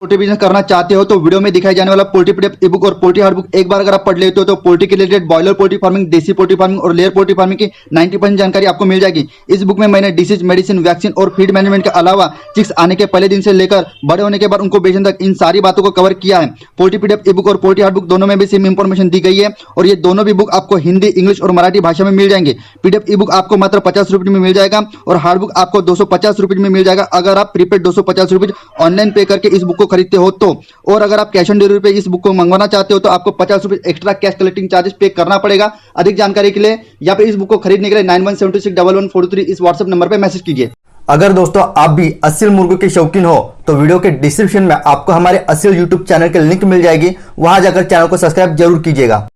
Poultry business करना चाहते हो तो वीडियो में दिखाई जाने वाला पोल्ट्री पीडीएफ ई बुक और पोल्ट्री हार्ड बुक एक बार अगर आप पढ़ लेते हो तो पोल्ट्री के रिलेटेड बॉयलर पोल्ट्री फार्मिंग, देसी पोल्ट्री फार्मिंग और लेयर पोल्ट्री फार्मिंग की 90% जानकारी आपको मिल जाएगी। इस बुक में मैंने डिसीज, मेडिसिन, वैक्सीन और फीड मैनेजमेंट के अलावा चिक्स आने के पहले दिन से लेकर बड़े होने के बाद उनको बेचने तक इन सारी बातों को कवर किया है। पोल्ट्री पीडीएफ ई बुक और पोल्ट्री हार्ड बुक दोनों में भी सेम इंफॉर्मेशन दी गई है और ये दोनों भी बुक आपको हिंदी, इंग्लिश और मराठी भाषा में मिल जाएंगे। पीडीएफ ई बुक आपको मात्र 50 रुपये में मिल जाएगा और हार्ड बुक आपको 250 रुपये में मिल जाएगा अगर आप प्रीपेड 250 रुपये ऑनलाइन पे करके इस बुक को खरीदते हो तो। और अगर आप कैश ऑन डिलीवरी पे इस बुक को मंगवाना चाहते हो तो आपको 50 रुपये एक्स्ट्रा कैश कलेक्टिंग चार्जेस पे करना पड़ेगा। अधिक जानकारी के लिए या फिर इस बुक को खरीदने के लिए 91761143 इस व्हाट्सएप नंबर पे मैसेज कीजिए। अगर दोस्तों आप भी असील मुर्गों के शौकीन हो तो वीडियो के डिस्क्रिप्शन में आपको हमारे असील यूट्यूब चैनल के लिंक मिल जाएगी, वहां जाकर चैनल को सब्सक्राइब जरूर कीजिएगा।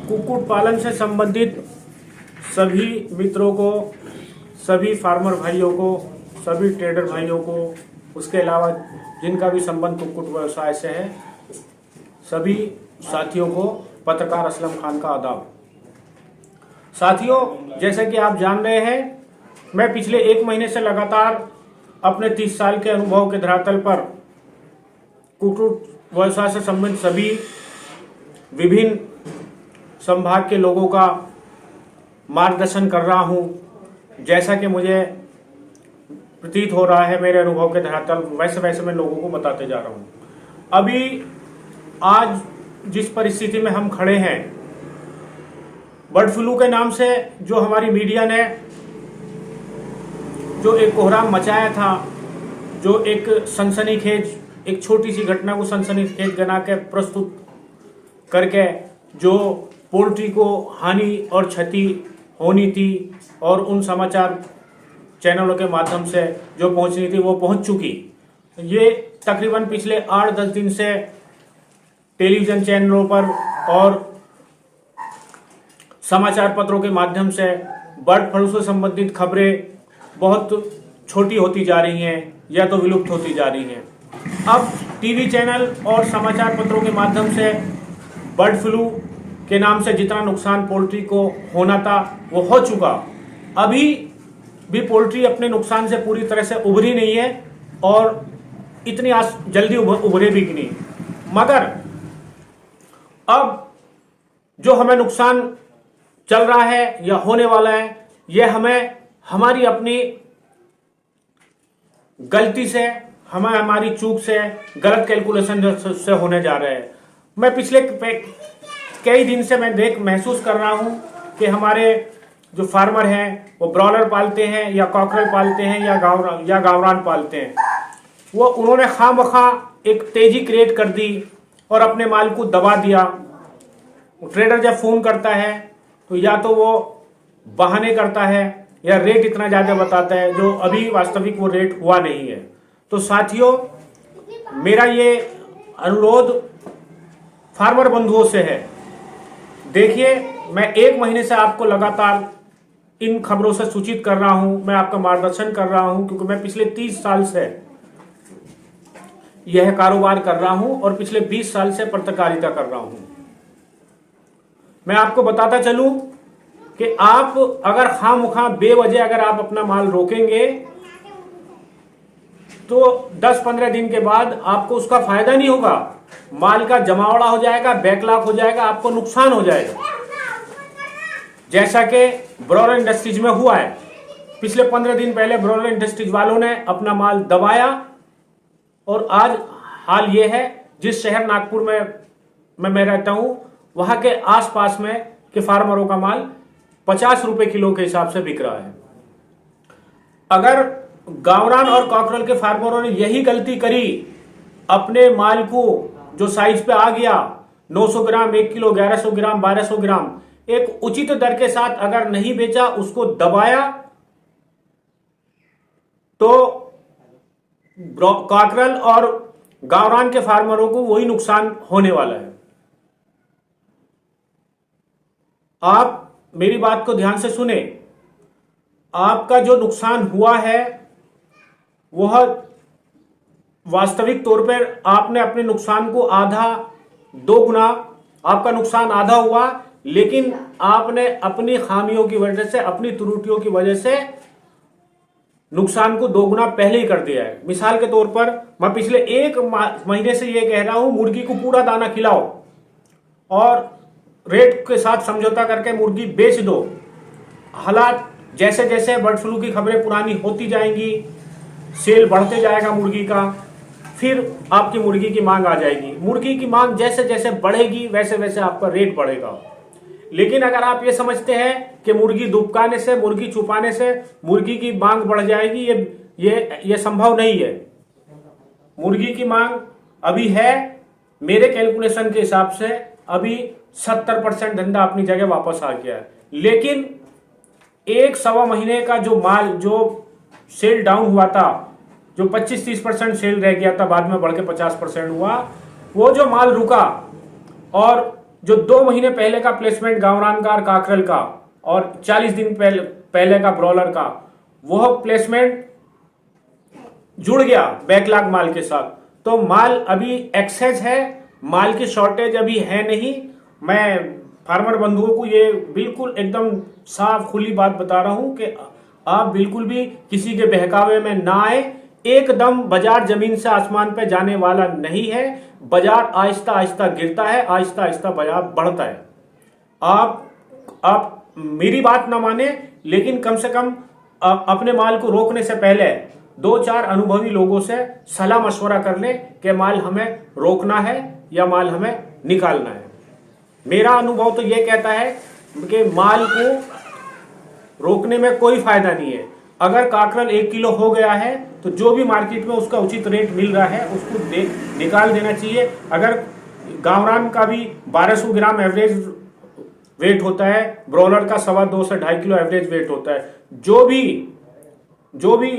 कुक्कुट पालन से संबंधित सभी मित्रों को, सभी फार्मर भाइयों को, सभी ट्रेडर भाइयों को, उसके अलावा जिनका भी संबंध कुक्कुट व्यवसाय से है, सभी साथियों को पत्रकार असलम खान का आदाब। साथियों, जैसे कि आप जान रहे हैं, मैं पिछले 1 महीने से लगातार अपने 30 साल के अनुभव के धरातल पर कुक्कुट व्यवसाय से संबंधित सभी विभिन्न संभाग के लोगों का मार्गदर्शन कर रहा हूं। जैसा कि मुझे प्रतीत हो रहा है मेरे अनुभव के धरातल, वैसे वैसे मैं लोगों को बताते जा रहा हूं। अभी आज जिस परिस्थिति में हम खड़े हैं, बर्ड फ्लू के नाम से जो हमारी मीडिया ने जो एक कोहराम मचाया था, जो एक सनसनीखेज, एक छोटी सी घटना को सनसनीखेज बना के प्रस्तुत करके जो पोल्ट्री को हानि और क्षति होनी थी और उन समाचार चैनलों के माध्यम से जो पहुंचनी थी वो पहुंच चुकी। ये तकरीबन पिछले 8-10 दिन से टेलीविजन चैनलों पर और समाचार पत्रों के माध्यम से बर्ड फ्लू से संबंधित खबरें बहुत छोटी होती जा रही हैं या तो विलुप्त होती जा रही हैं। अब टीवी चैनल और समाचार पत्रों के माध्यम से बर्ड फ्लू के नाम से जितना नुकसान पोल्ट्री को होना था वो हो चुका। अभी भी पोल्ट्री अपने नुकसान से पूरी तरह से उभरी नहीं है और इतनी जल्दी उभरे भी नहीं। मगर अब जो हमें नुकसान चल रहा है या होने वाला है, यह हमें हमारी अपनी गलती से, हमारी चूक से, गलत कैलकुलेशन से होने जा रहे हैं। मैं पिछले कई दिन से महसूस कर रहा हूं कि हमारे जो फार्मर हैं वो ब्रॉयलर पालते हैं या कॉकरेल पालते हैं या गावरान पालते हैं, वो उन्होंने खामखा एक तेजी क्रिएट कर दी और अपने माल को दबा दिया। ट्रेडर जब फोन करता है तो या तो वो बहाने करता है या रेट इतना ज्यादा बताता है जो अभी वास्तविक वो रेट हुआ नहीं है। तो साथियों, मेरा ये अनुरोध फार्मर बंधुओं से है। देखिए, मैं 1 महीने से आपको लगातार इन खबरों से सूचित कर रहा हूं, मैं आपका मार्गदर्शन कर रहा हूं, क्योंकि मैं पिछले 30 साल से यह कारोबार कर रहा हूं और पिछले 20 साल से पत्रकारिता कर रहा हूं। मैं आपको बताता चलूं कि आप अगर खामखा बेवजह अगर आप अपना माल रोकेंगे तो 10-15 दिन के बाद आपको उसका फायदा नहीं होगा। माल का जमावड़ा हो जाएगा, बैकलॉग हो जाएगा, आपको नुकसान हो जाएगा। जैसा कि ब्रॉयलर इंडस्ट्रीज में हुआ है। पिछले 15 दिन पहले ब्रॉयलर इंडस्ट्रीज वालों ने अपना माल दबाया और आज हाल यह है, जिस शहर नागपुर में मैं रहता हूं, वहां के आसपास में के फार्मरों का माल 50 रुपए किलो के हिसाब से बिक रहा है। अगर गावरान और कॉकरेल के फार्मरों ने यही गलती करी, अपने माल को जो साइज पे आ गया 900 ग्राम, 1 किलो, 1100 ग्राम, 1200 ग्राम, एक उचित दर के साथ अगर नहीं बेचा, उसको दबाया, तो कॉकरेल और गावरान के फार्मरों को वही नुकसान होने वाला है। आप मेरी बात को ध्यान से सुने। आपका जो नुकसान हुआ है वह वास्तविक तौर पर आपने अपने नुकसान को आधा, 2 गुना आपका नुकसान आधा हुआ, लेकिन आपने अपनी खामियों की वजह से, अपनी त्रुटियों की वजह से नुकसान को दोगुना पहले ही कर दिया है। मिसाल के तौर पर मैं पिछले 1 महीने से ये कह रहा हूं, मुर्गी को पूरा दाना खिलाओ और रेट के साथ समझौता करके मुर्गी बेच दो। हालात जैसे जैसे बर्ड फ्लू की खबरें पुरानी होती जाएंगी, सेल बढ़ते जाएगा मुर्गी का, फिर आपकी मुर्गी की मांग आ जाएगी। मुर्गी की मांग जैसे जैसे बढ़ेगी वैसे वैसे आपका रेट बढ़ेगा। लेकिन अगर आप ये समझते हैं कि मुर्गी दुबकाने से, मुर्गी छुपाने से मुर्गी की मांग बढ़ जाएगी, ये संभव नहीं है। मुर्गी की मांग अभी है, मेरे कैलकुलेशन के हिसाब से अभी 70% धंधा अपनी जगह वापस आ गया है। लेकिन 1-1.25 महीने का जो माल, जो सेल डाउन हुआ था, जो 25-30% सेल रह गया था, बाद में बढ़ के 50% हुआ, वो जो माल रुका, और जो 2 महीने पहले का प्लेसमेंट गावरान का और काकरल का और 40 दिन पहले का ब्रॉलर का, वह प्लेसमेंट जुड़ गया बैकलॉग माल के साथ। तो माल अभी एक्सेस है, माल की शॉर्टेज अभी है नहीं। मैं फार्मर बंधुओं को ये बिल्कुल एकदम साफ खुली बात बता रहा हूं कि आप बिल्कुल भी किसी के बहकावे में ना आए। एकदम बाजार जमीन से आसमान पे जाने वाला नहीं है। बाजार आहिस्ता आहिस्ता गिरता है, आहिस्ता आहिस्ता बाजार बढ़ता है। आप मेरी बात ना माने, लेकिन कम से कम अपने माल को रोकने से पहले 2-4 अनुभवी लोगों से सलाह मशवरा कर ले कि माल हमें रोकना है या माल हमें निकालना है। मेरा अनुभव तो यह कहता है कि माल को रोकने में कोई फायदा नहीं है। अगर काकरल 1 किलो हो गया है तो जो भी मार्केट में उसका उचित रेट मिल रहा है उसको निकाल देना चाहिए। अगर गावरान का भी 1200 ग्राम एवरेज वेट होता है, ब्रॉलर का 2.25 से 2.5 किलो एवरेज वेट होता है, जो भी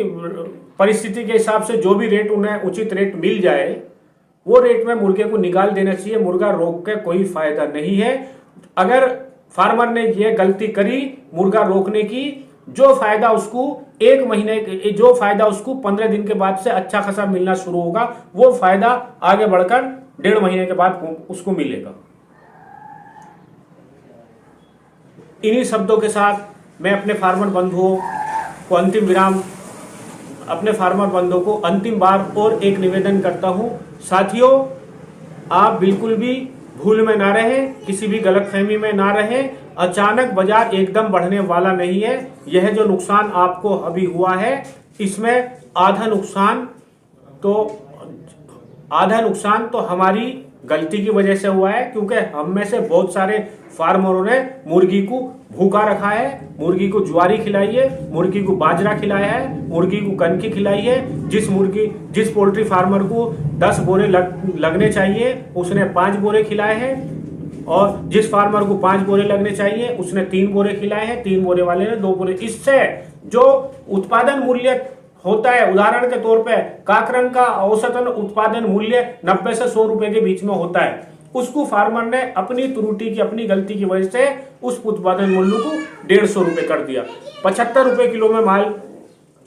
परिस्थिति के हिसाब से जो भी रेट उन्हें उचित रेट मिल जाए, वो रेट में मुर्गे को निकाल देना चाहिए। मुर्गा रोक के कोई फायदा नहीं है। अगर फार्मर ने ये गलती करी मुर्गा रोकने की, जो फायदा उसको 1 महीने, जो फायदा उसको 15 दिन के बाद से अच्छा खासा मिलना शुरू होगा, वो फायदा आगे बढ़कर 1.5 महीने के बाद उसको मिलेगा। इन्हीं शब्दों के साथ मैं अपने फार्मर बंधुओं को अंतिम बार और एक निवेदन करता हूं। साथियों, आप बिल्कुल भी भूल में ना रहे, किसी भी गलतफहमी में ना रहे। अचानक बाजार एकदम बढ़ने वाला नहीं है। यह जो नुकसान आपको अभी हुआ है, इसमें आधा नुकसान तो हमारी गलती की वजह से हुआ है, क्योंकि हम में से बहुत सारे फार्मरों ने मुर्गी को भूखा रखा है। मुर्गी को ज्वारी खिलाई है, मुर्गी को बाजरा खिलाया है, मुर्गी को कनकी खिलाई है। जिस पोल्ट्री फार्मर को 10 बोरे लगने चाहिए उसने 5 बोरे खिलाए हैं, और जिस फार्मर को 5 बोरे लगने चाहिए उसने 3 बोरे खिलाए हैं, 3 बोरे वाले ने 2 बोरे। इससे जो उत्पादन मूल्य होता है, उदाहरण के तौर पे काकरन का औसतन उत्पादन मूल्य 90 से 100 रुपए के बीच में होता है, उसको फार्मर ने अपनी त्रुटि की, अपनी गलती की वजह से उस उत्पादन मूल्य को 150 रुपए कर दिया। 75 रुपए किलो में माल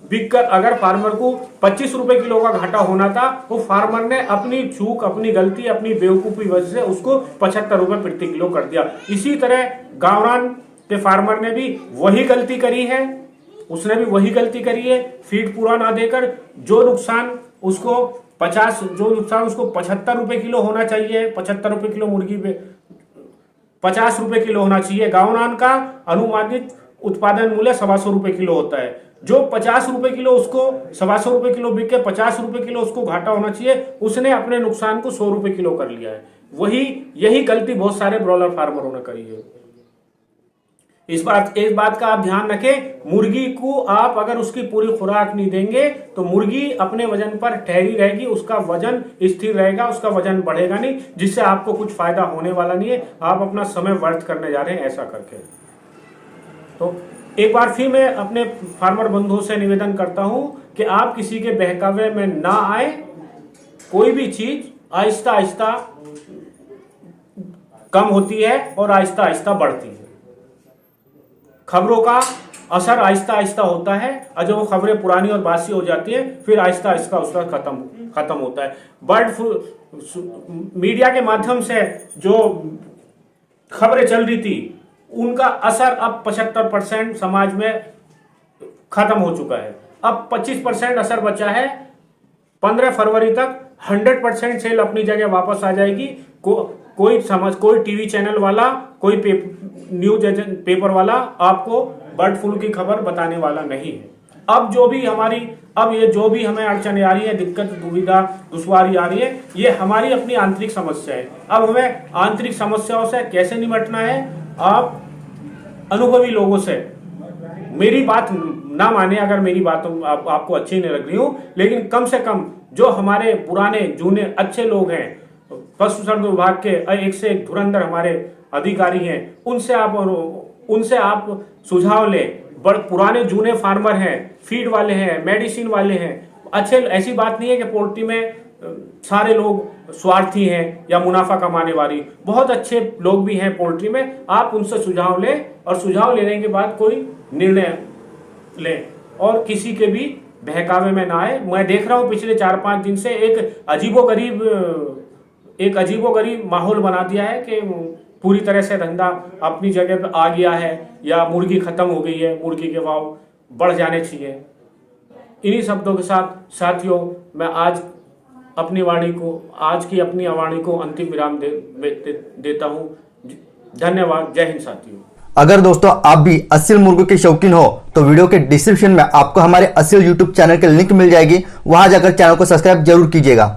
बिककर अगर फार्मर को 25 रुपए किलो का घाटा होना था, वो फार्मर ने अपनी चूक, अपनी गलती, अपनी बेवकूफी वजह से उसको 75 रुपए प्रति किलो कर दिया। इसी तरह गावरान के फार्मर ने भी वही गलती करी है, उसने भी वही गलती करी है। फीड पूरा ना देकर जो नुकसान उसको 75 रुपए किलो होना चाहिए, 75 रुपए किलो मुर्गी पे 50 रुपए किलो होना चाहिए। गावरान का अनुमानित उत्पादन मूल्य 125 रुपए किलो होता है। जो 50 रुपए किलो उसको 125 रुपए किलो बिक के 50 रुपए किलो उसको घाटा होना चाहिए, उसने अपने नुकसान को 100 रुपए किलो कर लिया है। यही गलती बहुत सारे ब्रॉयलर फार्मरों ने करी है। इस बात का आप ध्यान रखें, मुर्गी को आप अगर उसकी पूरी खुराक नहीं देंगे तो मुर्गी अपने वजन पर ठहरी रहेगी, उसका वजन स्थिर रहेगा, उसका वजन बढ़ेगा नहीं, जिससे आपको कुछ फायदा होने वाला नहीं है। आप अपना समय व्यर्थ करने जा रहे हैं ऐसा करके। तो एक बार फिर मैं अपने फार्मर बंधुओं से निवेदन करता हूं कि आप किसी के बहकावे में ना आए। कोई भी चीज आहिस्ता आहिस्ता कम होती है और आहिस्ता आहिस्ता बढ़ती है। खबरों का असर आहिस्ता आहिस्ता होता है, और जब वो खबरें पुरानी और बासी हो जाती है फिर आहिस्ता आहिस्ता उसका खत्म होता है। बर्ड फ्लू मीडिया के माध्यम से जो खबरें चल रही थी, उनका असर अब 75% समाज में खत्म हो चुका है। अब 25% असर बचा है। 15 फरवरी तक 100% सेल अपनी जगह वापस आ जाएगी। कोई टीवी चैनल वाला, कोई न्यूज एजेंट पेपर वाला आपको बर्ड फ्लू की खबर बताने वाला नहीं है। अब जो भी हमें अड़चने आ रही है, दिक्कत, दुविधा, दुश्वारी आ रही है, ये हमारी अपनी आंतरिक समस्या है। अब हमें आंतरिक समस्याओं से कैसे निपटना है? आप अनुभवी लोगों से, मेरी बात ना माने अगर मेरी बात आपको अच्छी नहीं लग रही हो, लेकिन कम से कम जो हमारे पुराने जूने अच्छे लोग हैं, पशु संवर्धन विभाग के एक से एक धुरंधर हमारे अधिकारी हैं, उनसे आप सुझाव लें। पुराने जूने फार्मर हैं, फीड वाले हैं, मेडिसिन वाले हैं, अच्छे। ऐसी बात नहीं है कि पोल्ट्री में सारे लोग स्वार्थी हैं या मुनाफा कमाने वाली, बहुत अच्छे लोग भी हैं पोल्ट्री में। आप उनसे सुझाव लें और सुझाव लेने के बाद कोई निर्णय लें और किसी के भी बहकावे में ना आए। मैं देख रहा हूं पिछले 4-5 दिन से एक अजीबोगरीब माहौल बना दिया है कि पूरी तरह से धंधा अपनी जगह पर आ गया है या मुर्गी खत्म हो गई है, मुर्गी के भाव बढ़ जाने चाहिए। इन्हीं शब्दों के साथ साथियों, मैं आज की अपनी वाणी को अंतिम विराम देता हूं। धन्यवाद। जय हिंद साथियों। अगर दोस्तों आप भी असील मुर्गों के शौकीन हो तो वीडियो के डिस्क्रिप्शन में आपको हमारे असील यूट्यूब चैनल के लिंक मिल जाएगी, वहां जाकर चैनल को सब्सक्राइब जरूर कीजिएगा।